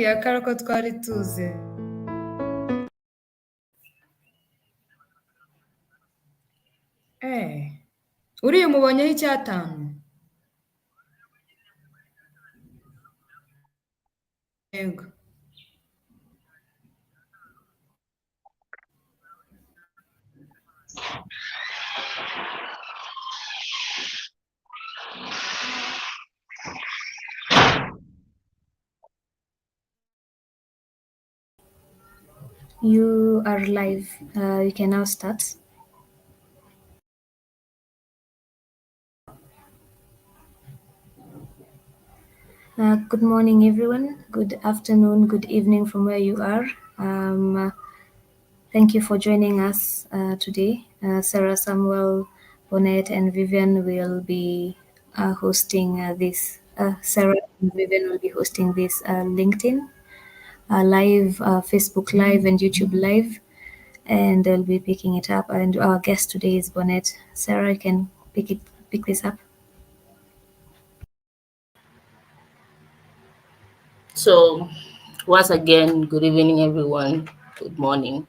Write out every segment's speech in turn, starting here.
kariya kara ko twari tuzi. Uriya umubonyeho icyatanu? Yego. You are live. You can now start. Good morning, everyone. Good afternoon, good evening from where you are. Thank you for joining us today. Sarah, Samuel, Bonnet, and Vivian will be hosting this. Sarah and Vivian will be hosting this LinkedIn live, Facebook Live, and YouTube Live, and they'll be picking it up. And our guest today is Bonnet. Sarah, you can pick this up. So, once again, good evening, everyone. Good morning.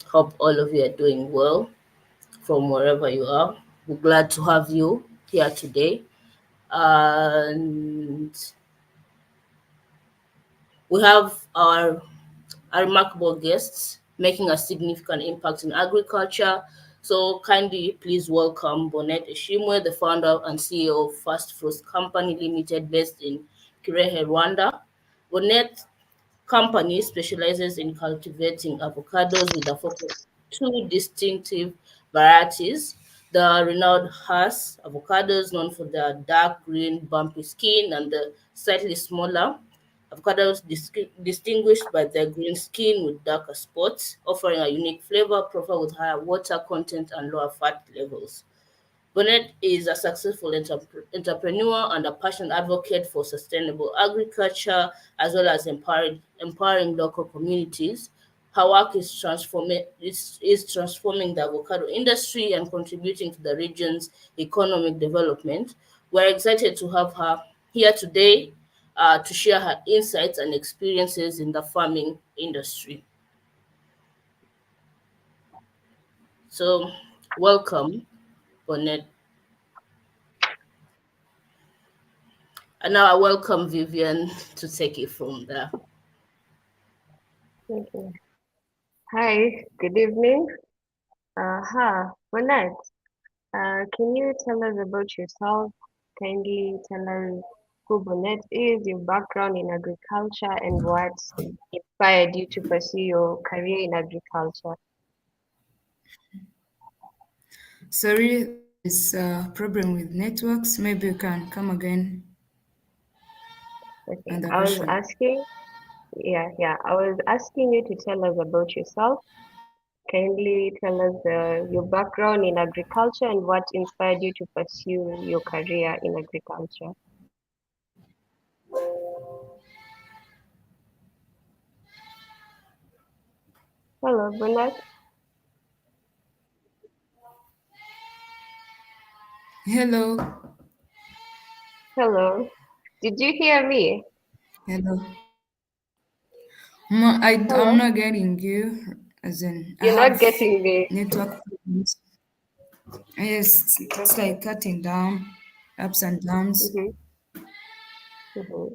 Hope all of you are doing well from wherever you are. We're glad to have you here today. And we have our remarkable guests making a significant impact in agriculture. So kindly please welcome Bonnet Eshimwe, the founder and CEO of Fast Fruits Company Limited based in Kirehe, Rwanda. Bonnet company specializes in cultivating avocados with a focus on two distinctive varieties. The renowned Hass avocados, known for their dark green, bumpy skin, and the slightly smaller avocados distinguished by their green skin with darker spots, offering a unique flavor profile with higher water content and lower fat levels. Bonnet is a successful entrepreneur and a passionate advocate for sustainable agriculture as well as empowering local communities. Her work is transforming the avocado industry and contributing to the region's economic development. We're excited to have her here today to share her insights and experiences in the farming industry. So, welcome, Bonnet. And now I welcome Vivian to take it from there. Thank you. Hi, good evening. Bonnet, can you tell us about yourself? Kindly tell us who Bonnet is, your background in agriculture, and what inspired you to pursue your career in agriculture. Sorry, there's a problem with networks. Maybe you can come again. Okay, And the I was question. asking, I was asking you to tell us about yourself. Kindly tell us your background in agriculture and what inspired you to pursue your career in agriculture. Hello, Bonnet. Hello. Hello. Did you hear me? Hello. Hello. I'm not getting you. As in, I You're not have getting me. network problems. Yes, it's Okay. like cutting down, ups and downs. Mm-hmm.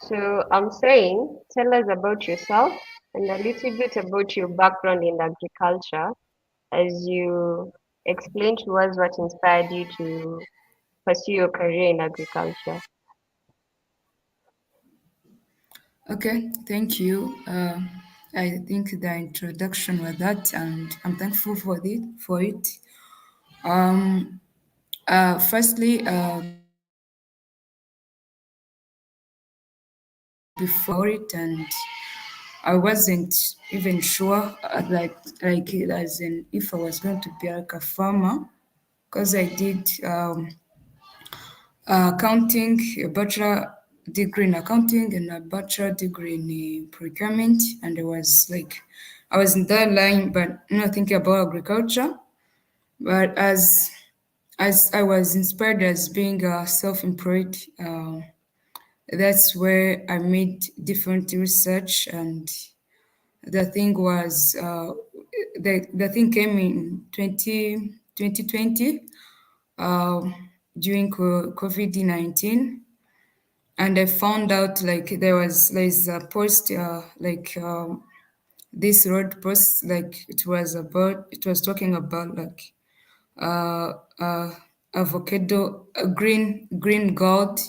So I'm saying, tell us about yourself and a little bit about your background in agriculture as you explain to us what inspired you to pursue your career in agriculture. Okay, thank you. I think the introduction was that, and I'm thankful for it. Um, Firstly, before it, and I wasn't even sure, like as in if I was going to be like a farmer, because I did accounting, a bachelor degree in accounting and a bachelor degree in procurement, and I was in that line, but not thinking about agriculture. But as I was inspired as being a self-employed That's where I made different research, and the thing was the thing came in 2020 during COVID-19, and I found out like there's a post this road post, like it was talking about like uh, uh, avocado, green gold.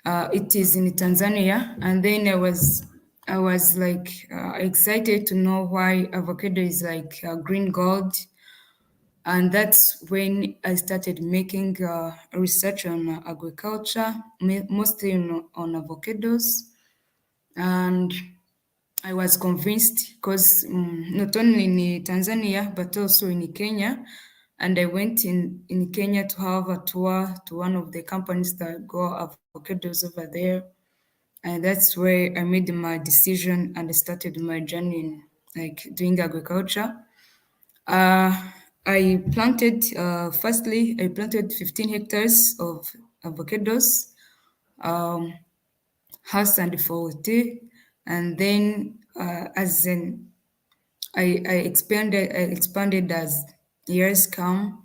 It is in Tanzania, and then I was like excited to know why avocado is like green gold, and that's when I started making research on agriculture, mostly on avocados, and I was convinced because not only in Tanzania but also in Kenya, and I went in Kenya to have a tour to one of the companies that grow avocados over there, and that's where I made my decision and I started my journey in like doing agriculture. Uh, I planted 15 hectares of avocados, um, house and forty, and then as in I expanded as years come,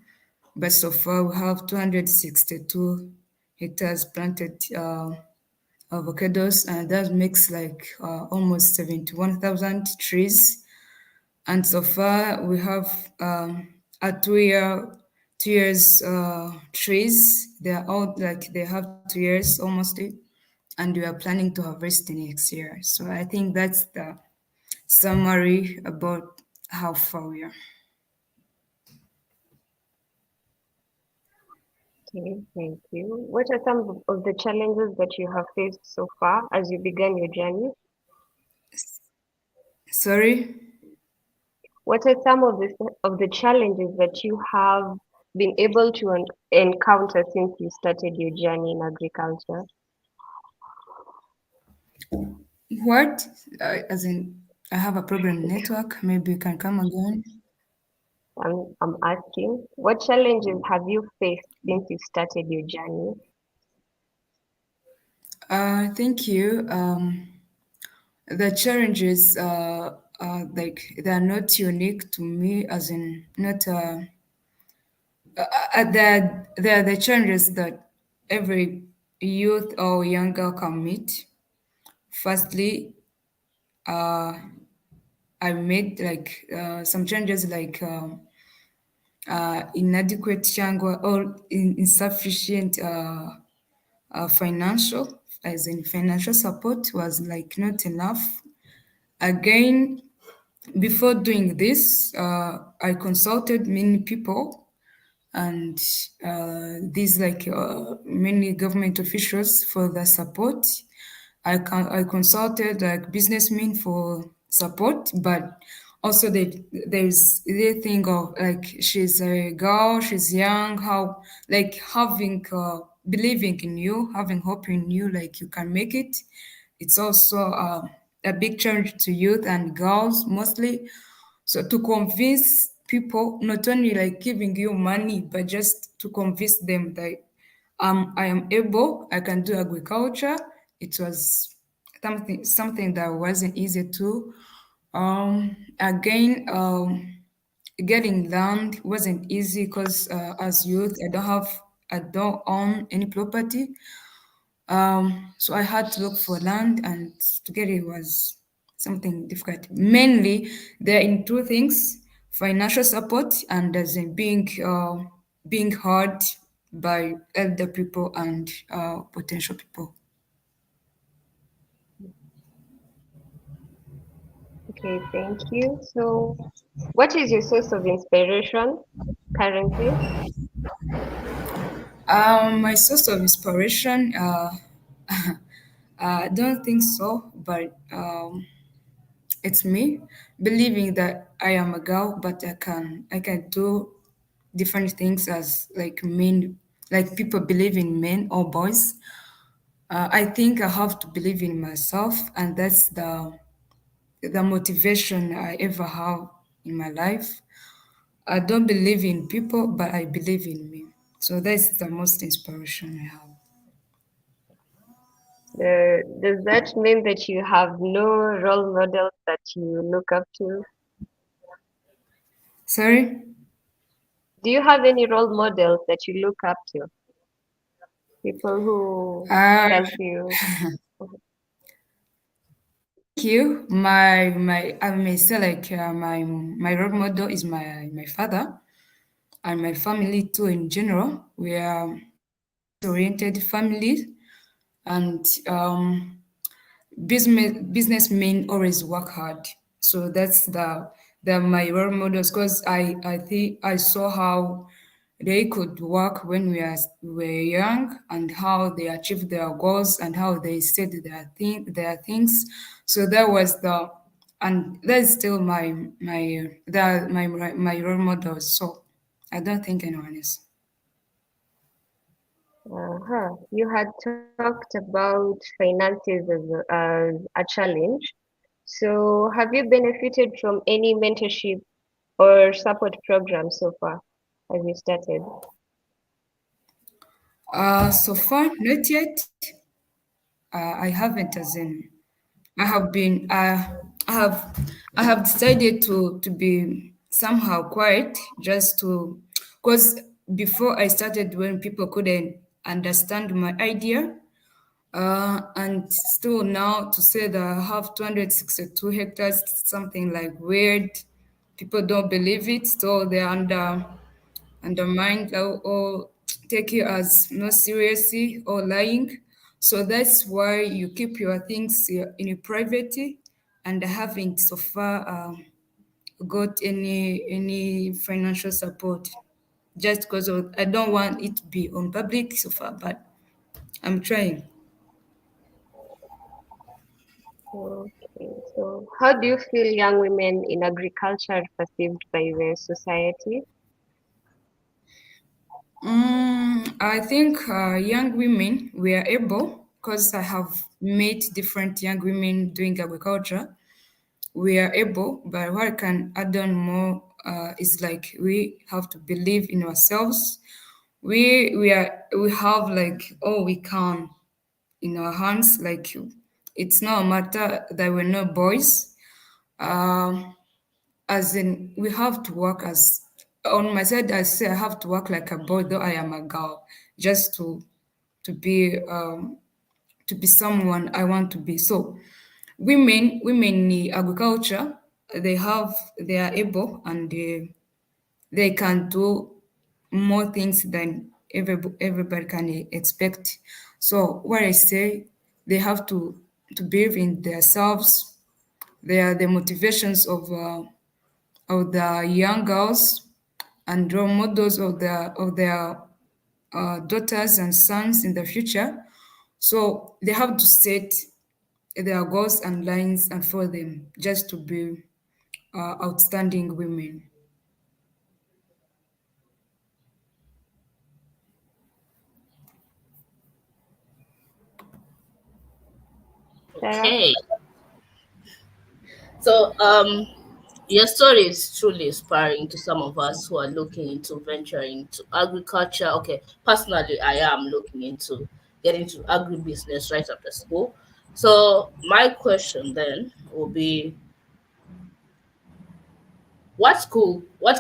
but so far we have 262 hectares planted avocados, and that makes like almost 71,000 trees. And so far we have a 2 years trees. They are all like they have 2 years almost, and we are planning to harvest next year. So I think that's the summary about how far we are. Okay, thank you. What are some of the challenges that you have faced so far as you began your journey? Sorry? What are some of the challenges that you have been able to encounter since you started your journey in agriculture? What? As in, I have a problem network. Maybe you can come again. I'm asking, what challenges have you faced since you started your journey? Thank you. The challenges like they are not unique to me, as in not they're the challenges that every youth or young girl can meet. Firstly, I made like some changes like inadequate changwa or insufficient financial, as in financial support was like not enough. Again, before doing this, I consulted many people and these like many government officials for the support. I consulted like businessmen for support, but also there's the thing of like she's a girl, she's young, how like having believing in you, having hope in you, like you can make it. It's also a big challenge to youth and girls mostly. So to convince people, not only like giving you money, but just to convince them that I am able, I can do agriculture. It was something that wasn't easy to. Again, getting land wasn't easy because as youth, I don't own any property. So I had to look for land, and to get it was something difficult. Mainly, there are in two things: financial support and as in being heard by elder people and potential people. Okay, thank you. So, what is your source of inspiration currently? My source of inspiration, I don't think so, but it's me believing that I am a girl, but I can do different things as like men, like people believe in men or boys. I think I have to believe in myself, and that's the motivation I ever have in my life. I don't believe in people, but I believe in me. So that's the most inspiration I have. Does that mean that you have no role models that you look up to? Sorry? Do you have any role models that you look up to? People who Uh, help you? Thank you. My I may say like my role model is my father and my family too in general. We are oriented family and businessmen always work hard. So that's the my role models because I think I saw how they could work when were young and how they achieved their goals and how they said their things. So that was the and that's still my role models. So I don't think anyone is. Uh-huh. You had talked about finances as a challenge. So, have you benefited from any mentorship or support program so far as you started? So far, not yet. I haven't, as in, I have been, I have decided to be somehow quiet, just to, because before I started, when people couldn't understand my idea, and still now to say that I have 262 hectares, something like weird. People don't believe it, so they're undermined or take you as not seriously or lying. So that's why you keep your things in your privacy, and I haven't so far got any financial support just because of I don't want it to be on public so far, but I'm trying. Okay, so how do you feel young women in agriculture are perceived by the society? I think young women were able, because I have met different young women doing agriculture. We are able, but what I can add on more is like we have to believe in ourselves. We have like all we can in our hands. Like it's not a matter that we're not boys. Um, as in we have to work as on my side. I say I have to work like a boy, though I am a girl, just to be to be someone I want to be. So women in agriculture, they are able and they can do more things than everybody can expect. So what I say, they have to believe in themselves. They are the motivations of the young girls and role models of their daughters and sons in the future. So they have to set their goals and lines and follow them just to be outstanding women. Sarah? Okay. So, your story is truly inspiring to some of us who are looking into venturing into agriculture. Okay, personally, I am looking into getting into agribusiness right after school. So, my question then will be, what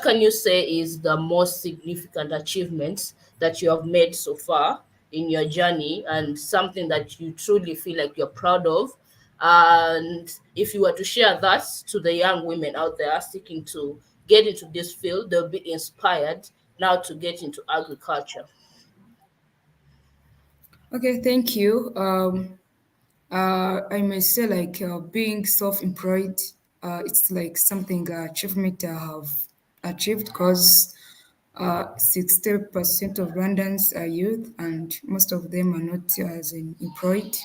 can you say is the most significant achievements that you have made so far in your journey and something that you truly feel like you're proud of? And if you were to share that to the young women out there seeking to get into this field, they'll be inspired now to get into agriculture. Okay, thank you. I may say like being self-employed, it's like something achievement I have achieved because 60% of Rwandans are youth and most of them are not as in employed.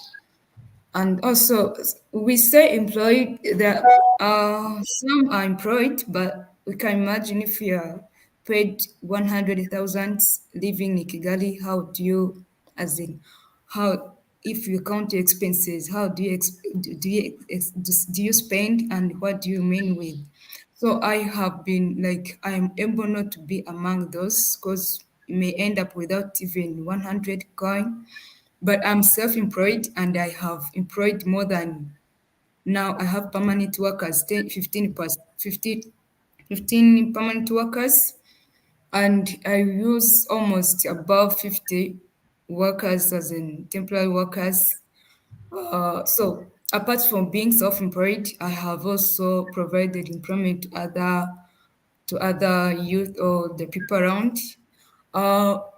And also, we say employed, there some are employed, but we can imagine if you are paid 100,000 living in Kigali, how do you, as in, how, if you count your expenses, how do you, do you spend and what do you mean with? So I have been like, I am able not to be among those because you may end up without even 100 coin but I'm self-employed and I have employed more than now I have permanent workers, 10, 15, 15 permanent workers, and I use almost above 50 workers as in temporary workers. So apart from being self-employed, I have also provided employment to other youth or the people around.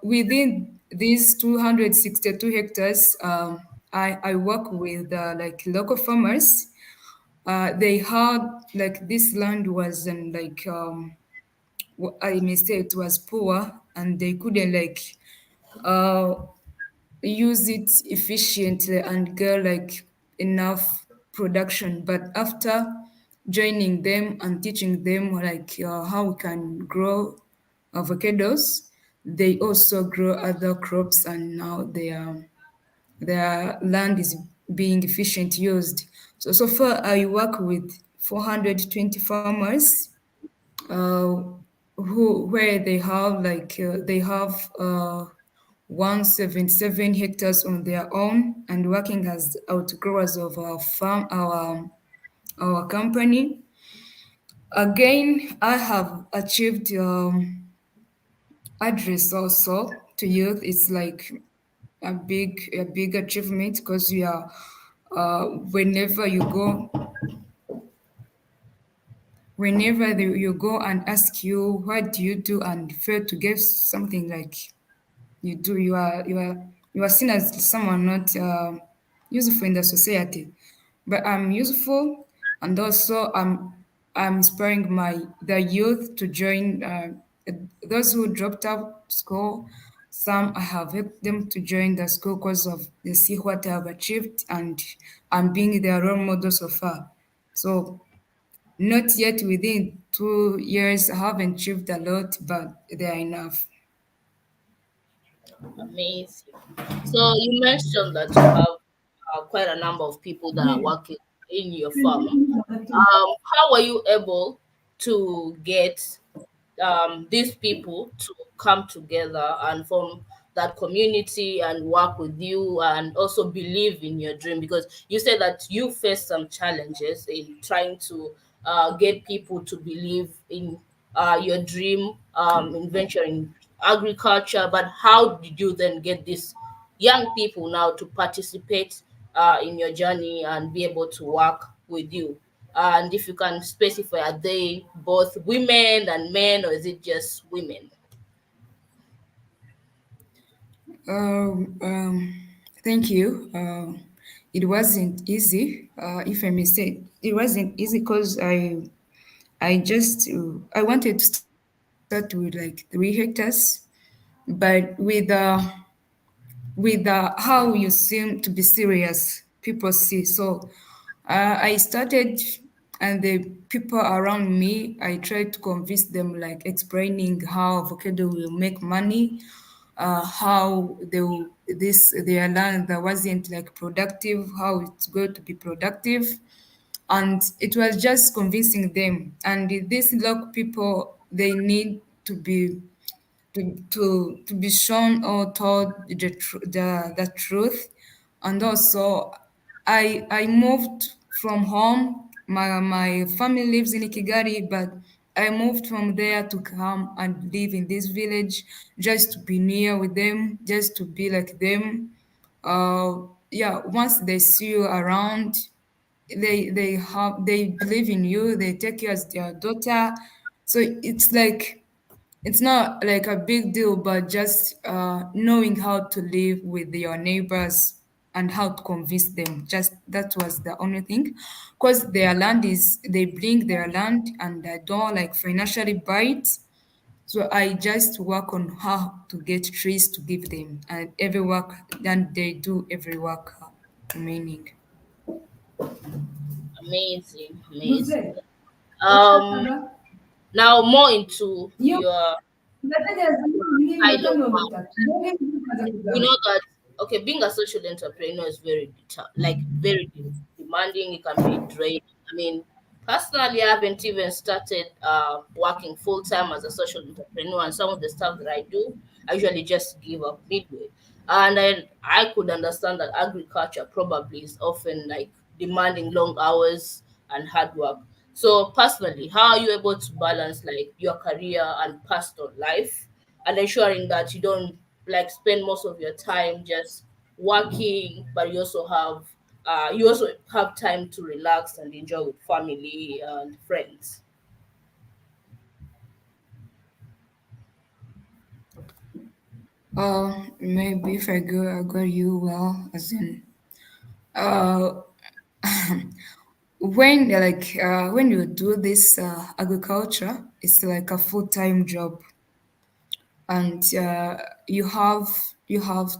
Within these 262 hectares, I work with like local farmers. They had like this land was in like I may say it was poor and they couldn't like uh, use it efficiently and get like enough production. But after joining them and teaching them like how we can grow avocados, they also grow other crops and now their land is being efficient used. So far I work with 420 farmers uh, where they have 177 hectares on their own and working as outgrowers of our farm, our company. Again, I have achieved address also to youth. It's like a big achievement because you are whenever you go you go and ask you what do you do and fail to get something like you do, you are seen as someone not useful in the society. But I'm useful, and also I'm inspiring the youth to join those who dropped out school. Some I have helped them to join the school because of they see what I have achieved, and I'm being their role model so far. So not yet within 2 years, I haven't achieved a lot, but they are enough. Amazing. So you mentioned that you have quite a number of people that are working in your farm. How were you able to get these people to come together and form that community and work with you and also believe in your dream? Because you said that you faced some challenges in trying to get people to believe in your dream in venturing agriculture. But how did you then get these young people now to participate in your journey and be able to work with you? And if you can specify, are they both women and men, or is it just women? Um, um, Thank you. It wasn't easy, if I may say. It wasn't easy because I wanted to start with like 3 hectares, but with how you seem to be serious, people see. So I started, and the people around me, I tried to convince them, like explaining how avocado will make money, how their land that wasn't like productive, how it's going to be productive, and it was just convincing them. And these local people, they need to be shown or told the truth. And also I moved from home. My family lives in Kigali, but I moved from there to come and live in this village, just to be near with them, just to be like them. Yeah, once they see you around, they believe in you, they take you as their daughter. So it's not like a big deal, but just knowing how to live with your neighbors and how to convince them. Just that was the only thing, because they bring their land and I don't like financially buy it. So I just work on how to get trees to give them, and every work, and they do every work remaining. Amazing, amazing. Um, Now more into your side of we know that okay, being a social entrepreneur is very demanding. It can be draining. I mean, personally, I haven't even started working full time as a social entrepreneur, and some of the stuff that I do, I usually just give up midway. And then I could understand that agriculture probably is often like demanding long hours and hard work. So personally, how are you able to balance like your career and personal life and ensuring that you don't like spend most of your time just working, but you also have time to relax and enjoy with family and friends? Maybe if I got you well, as in, uh, when you do this agriculture, it's like a full-time job, and you have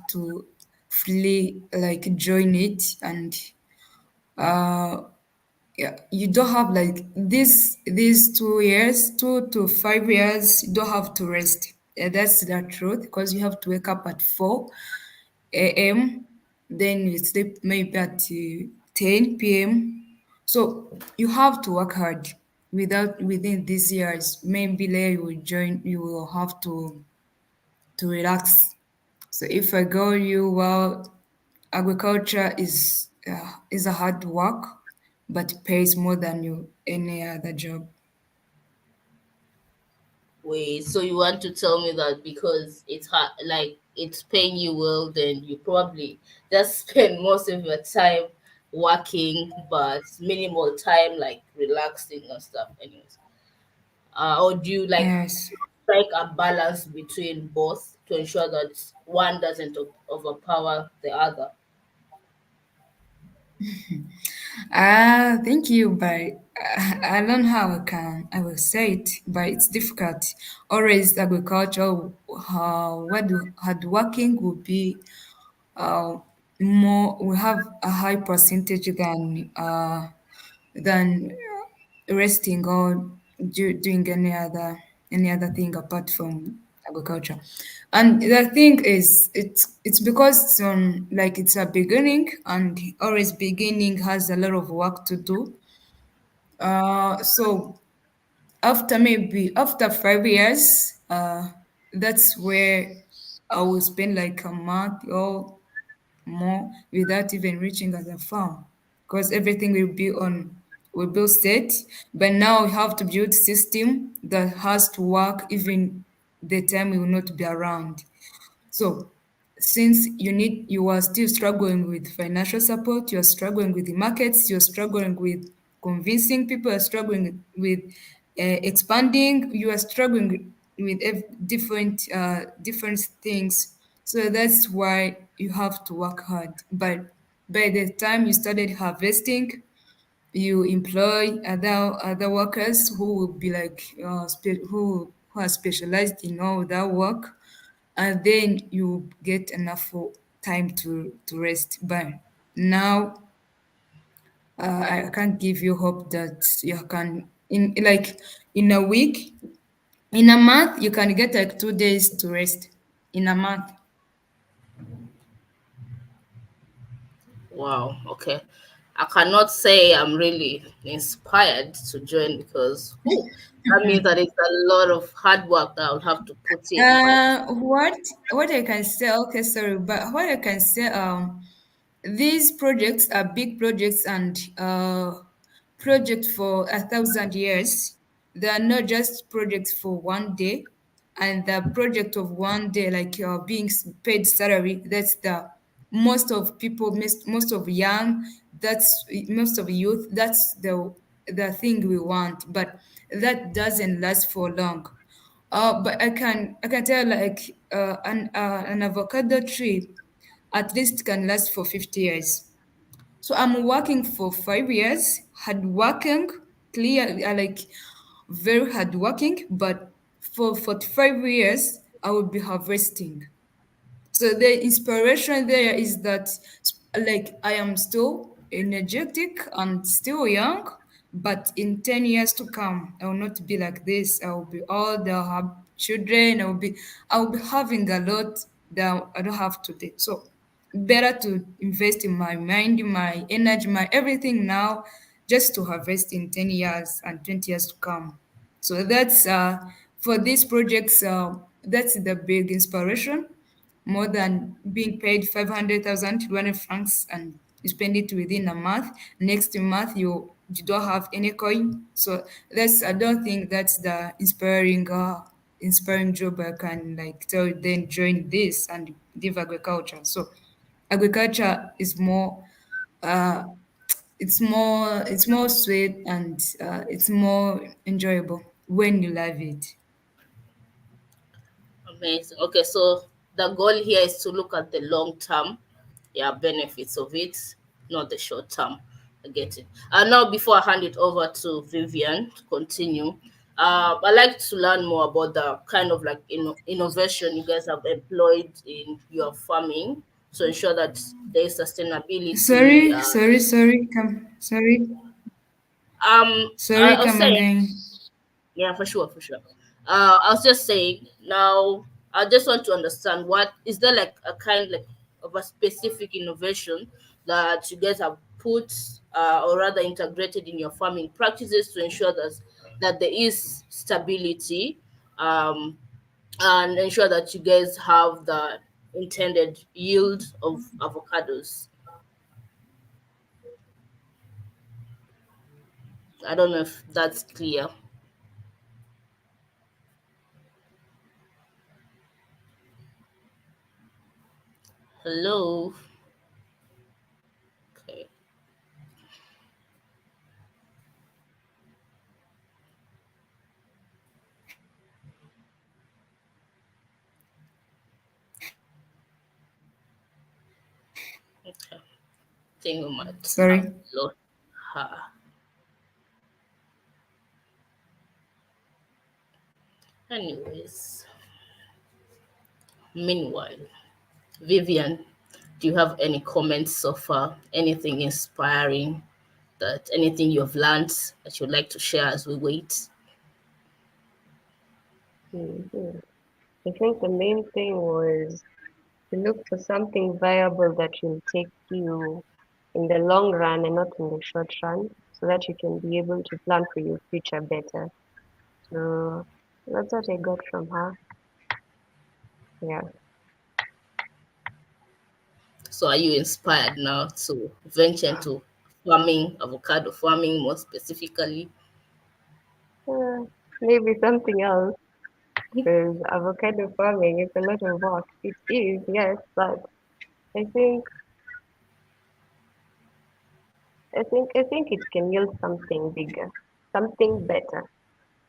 to fully like join it, and yeah, you don't have like these 2 years, 2 to 5 years, you don't have to rest. Yeah, that's the truth because you have to wake up at 4 a.m. Then you sleep maybe at 10 p.m. So you have to work hard within these years. Maybe later you will have to relax. So if I go you well, agriculture is a hard work, but pays more than you any other job. Wait, so you want to tell me that because it's hard, like it's paying you well, then you probably just spend most of your time working, but minimal time like relaxing and stuff. Anyways, or do you like Yes. strike a balance between both to ensure that one doesn't overpower the other? Thank you, but I don't know how I will say it, but it's difficult. Always agriculture, hard working will be uh, more. We have a high percentage than resting or doing any other thing apart from agriculture. And the thing is, it's because it's a beginning, and always beginning has a lot of work to do. So after 5 years, that's where I will spend like a month or more without even reaching at the farm because everything will be set. But now we have to build system that has to work even the time we will not be around. So since you are still struggling with financial support, you're struggling with the markets, you're struggling with convincing people, you're struggling with expanding, you are struggling with different things. So that's why you have to work hard. But by the time you started harvesting, you employ other workers who will be like who are specialized in all that work, and then you get enough time to rest. But now I can't give you hope that you can in a week, in a month you can get like 2 days to rest in a month. Wow. Okay. I cannot say I'm really inspired to join because that means that it's a lot of hard work that I'll have to put in. Like, What I can say, okay, sorry, but what I can say, these projects are big projects, and project for 1,000 years. They are not just projects for one day, and the project of one day, like being paid salary, that's the most of young, that's most of youth, that's the thing we want, but that doesn't last for long. But I can tell like an avocado tree at least can last for 50 years. So I'm working for 5 years, hard working, clear, very hard working, but for 45 years, I will be harvesting. So the inspiration there is that, like, I am still energetic and still young, but in 10 years to come, I will not be like this. I will be old, I'll have children, I will be having a lot that I don't have today. So better to invest in my mind, my energy, my everything now, just to harvest in 10 years and 20 years to come. So that's for these projects, that's the big inspiration. more than being paid 500,000 200 francs and you spend it within a month. Next month, you don't have any coin. So I don't think that's the inspiring job I can like tell you, then join this and leave agriculture. So agriculture is more uh, it's more sweet and it's more enjoyable when you love it. Amazing. Okay, so the goal here is to look at the long term, yeah, benefits of it, not the short term. I get it. Now, before I hand it over to Vivian to continue, I'd like to learn more about the kind of like innovation you guys have employed in your farming to ensure that there is sustainability. I was Come saying, again. yeah, for sure, for sure. I was just saying now. I just want to understand what is there like a kind like of a specific innovation that you guys have put or rather integrated in your farming practices to ensure that there is stability um, and ensure that you guys have the intended yield of avocados. I don't know if that's clear. Hello. Okay. Okay. Think we might have Sorry. lost her. Anyways, meanwhile, Vivian, do you have any comments so far? Anything inspiring that anything you've learned that you'd like to share as we wait? Mhm. I think the main thing was to look for something viable that will take you in the long run and not in the short run, so that you can be able to plan for your future better. So that's what I got from her. Yeah. So are you inspired now to venture into farming, avocado farming more specifically? Uh, Maybe something else, because avocado farming is a lot of work. It is, yes, but I think I think it can yield something bigger, something better.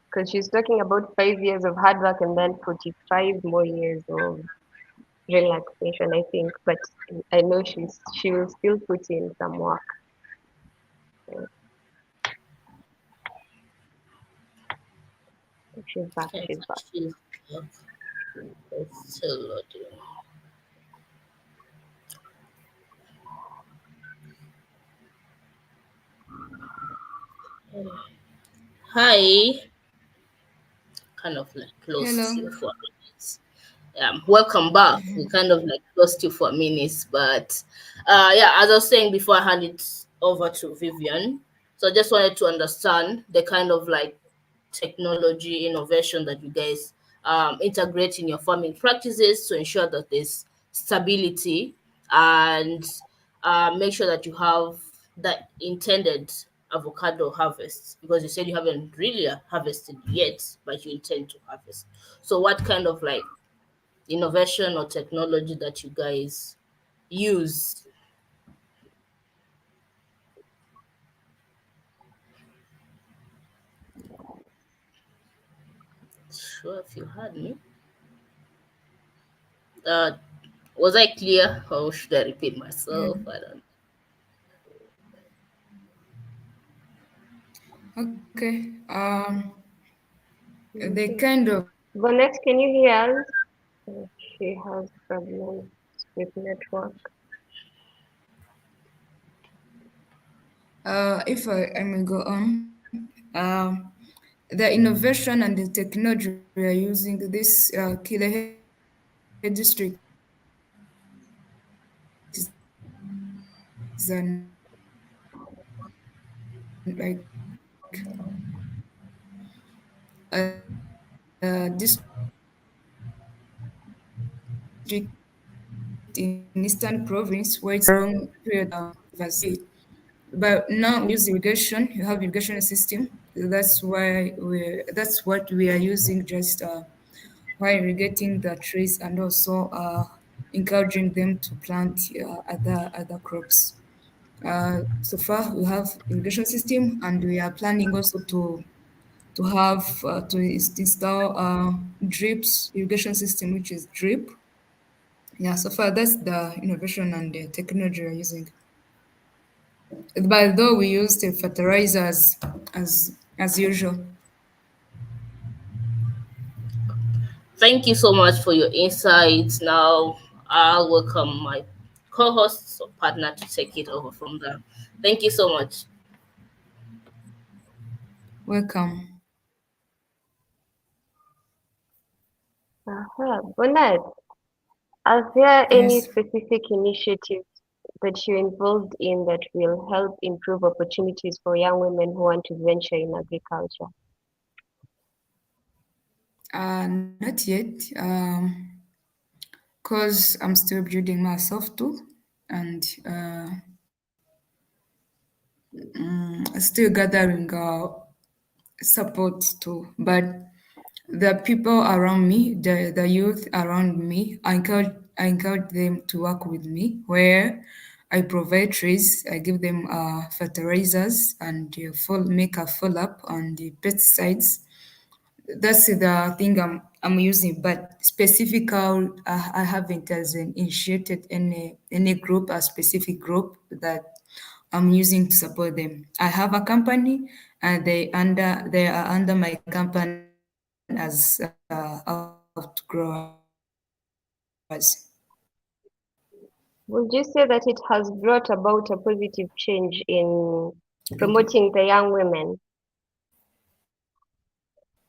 Because she's talking about 5 years of hard work and then 45 more years of relaxation, I think. But I know she will still put in some work. Yeah, she's back. Okay, She's back. she's it's still loading. Hi, kind of like Hello. close you for a minute. Welcome back. We kind of like lost you for minutes, but yeah, as I was saying before, I hand it over to Vivian. So I just wanted to understand the kind of like technology innovation that you guys integrate in your farming practices to ensure that there's stability and make sure that you have that intended avocado harvest because you said you haven't really harvested yet, but you intend to harvest. So, what kind of like innovation or technology that you guys use? Sure, if you had me. Uh, was I clear or should I repeat myself? Yeah. I don't. Okay. They Mhm. kind of Bonnet, can you hear us? She has problems with network. if I may go on, the innovation and the technology we are using this Kilehe district is an like a district in Eastern Province where it's a long period overseas. But now we use irrigation. You have irrigation system. That's what we are using just while irrigating the trees and also encouraging them to plant other crops. So far, we have irrigation system, and we are planning also to have to install drips irrigation system, which is drip. Yeah, so far that's the innovation and the technology we're using. But though we use the fertilizers as usual. Thank you so much for your insights. Now I'll welcome my co-host or partner to take it over from there. Thank you so much. Welcome. Bonnet, are there any Yes. specific initiatives that you're involved in that will help improve opportunities for young women who want to venture in agriculture? Not yet. Cause I'm still building myself too, and still gathering support too. But the people around me, the youth around me, I encourage them to work with me where I provide trees, I give them fertilizers and make a follow up on the pesticides. That's the thing I'm using, but specifically, I haven't as in initiated any group, a specific group that I'm using to support them. I have a company, and they are under my company as outgrowers. Would you say that it has brought about a positive change in Thank you. promoting the young women?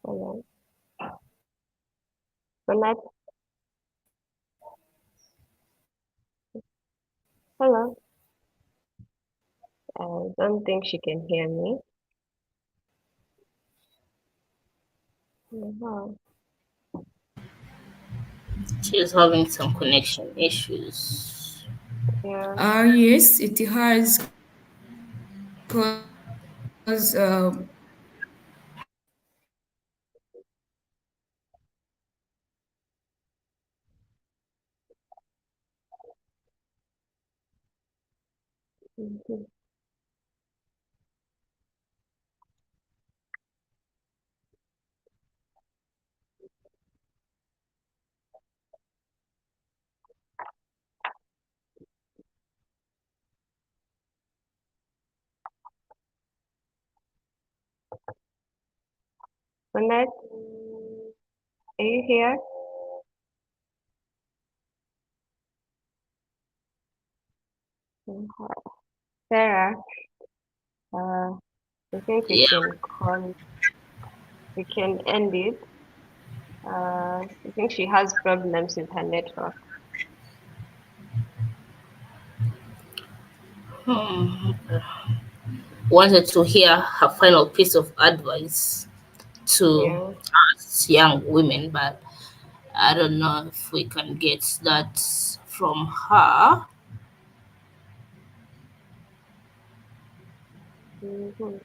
Hello. Bonnet? Hello. I don't think she can hear me. Uh-huh. She's having some connection issues. Yeah. Yes, it has because Mhm. Bonnet, are you here? Mhm. Sarah, I think we Yeah. can we can end it. I think she has problems with her network. Hmm. Wanted to hear her final piece of advice to Yeah. us young women, but I don't know if we can get that from her. Mm-hmm.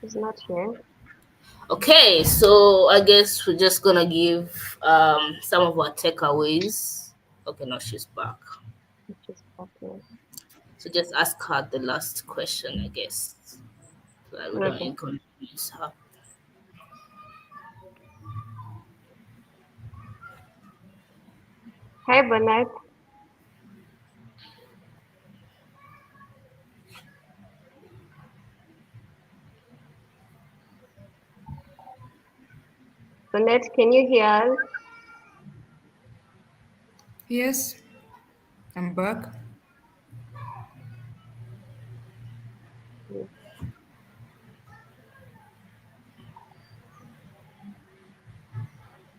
She's not here. Okay, so I guess we're just gonna give some of our takeaways. Okay, no, she's back. She's okay. So just ask her the last question, I guess, so that we don't Okay. inconvenience her. Hi, Bonnet. Bonnet, can you hear us? yes, I'm back.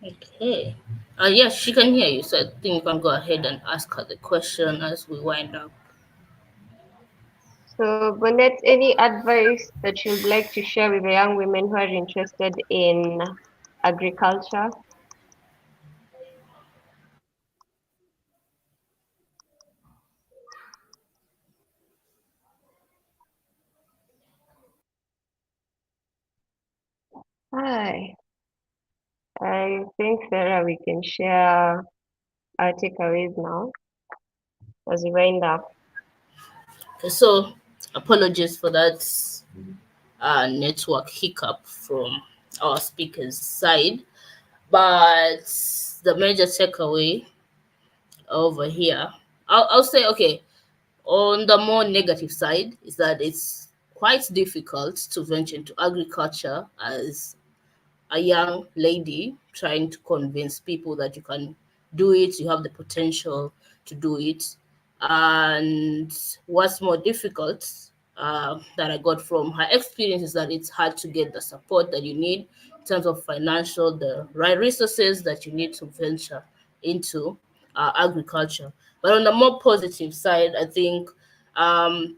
Okay. Yes, she can hear you, so I think you can go ahead and ask her the question as we wind up. So, Bonnet, any advice that you'd like to share with the young women who are interested in agriculture? Hi. I think, Sarah, we can share our takeaways now as we wind up. Okay, so apologies for that network hiccup from our speaker's side, but the major takeaway over here, I'll say, okay, on the more negative side is that it's quite difficult to venture into agriculture as a young lady trying to convince people that you can do it, you have the potential to do it. And what's more difficult that I got from her experience is that it's hard to get the support that you need in terms of financial, the right resources that you need to venture into agriculture. But on the more positive side, I think um,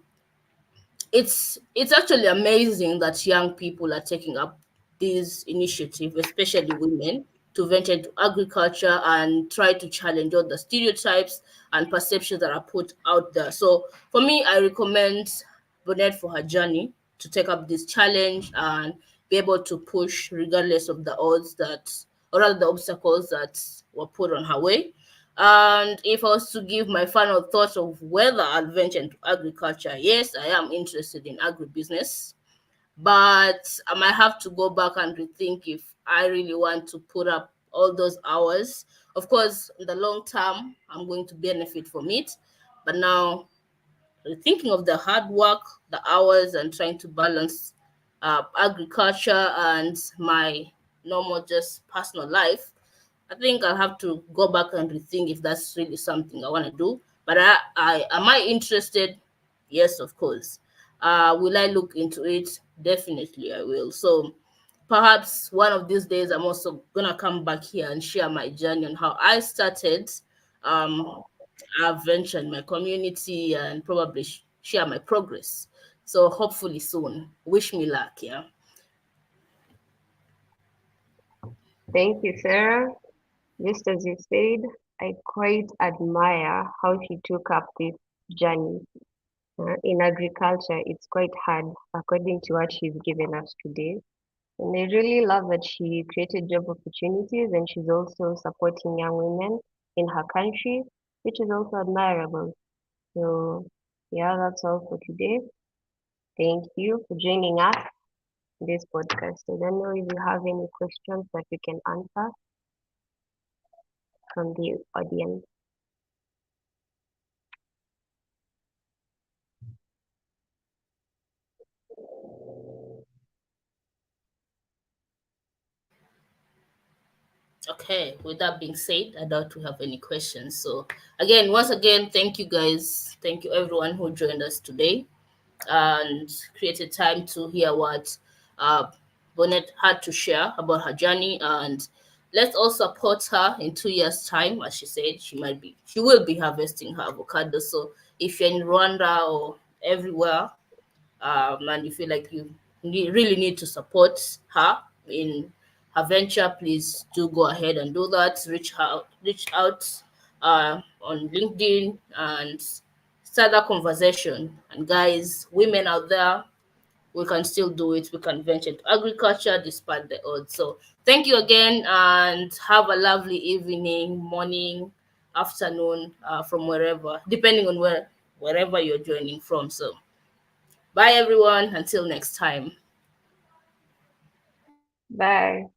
it's actually amazing that young people are taking up this initiative, especially women, to venture into agriculture and try to challenge all the stereotypes and perceptions that are put out there. So for me, I recommend Bonnet for her journey to take up this challenge and be able to push regardless of the odds that, or rather the obstacles that were put on her way. And if I was to give my final thoughts of whether I'll venture into agriculture, yes, I am interested in agribusiness, but I might have to go back and rethink if I really want to put up all those hours. Of course, in the long term, I'm going to benefit from it, but now thinking of the hard work, the hours, and trying to balance agriculture and my normal, just personal life, I think I'll have to go back and rethink if that's really something I want to do. But I am I interested? Yes, of course. Will I look into it? Definitely, I will. So perhaps one of these days, I'm also gonna come back here and share my journey on how I started um, a venture in my community and probably share my progress. So hopefully soon. Wish me luck. Yeah. Thank you, Sarah. Just as you said, I quite admire how she took up this journey. In agriculture, it's quite hard, according to what she's given us today. And I really love that she created job opportunities and she's also supporting young women in her country, which is also admirable. So, yeah, that's all for today. Thank you for joining us in this podcast. I don't know if you have any questions that we can answer from the audience. Okay, with that being said, I doubt we have any questions. So, again, once again, thank you guys. Thank you everyone who joined us today and created time to hear what uh, Bonnet had to share about her journey. And let's all support her in 2 years' time. As she said, she will be harvesting her avocado. So, if you're in Rwanda or everywhere, and you feel like you really need to support her in her venture, please do go ahead and do that. Reach out on LinkedIn and start that conversation. And guys, women out there, we can still do it. We can venture into agriculture despite the odds. So thank you again and have a lovely evening, morning, afternoon, from wherever, depending on wherever you're joining from. So bye, everyone. Until next time. Bye.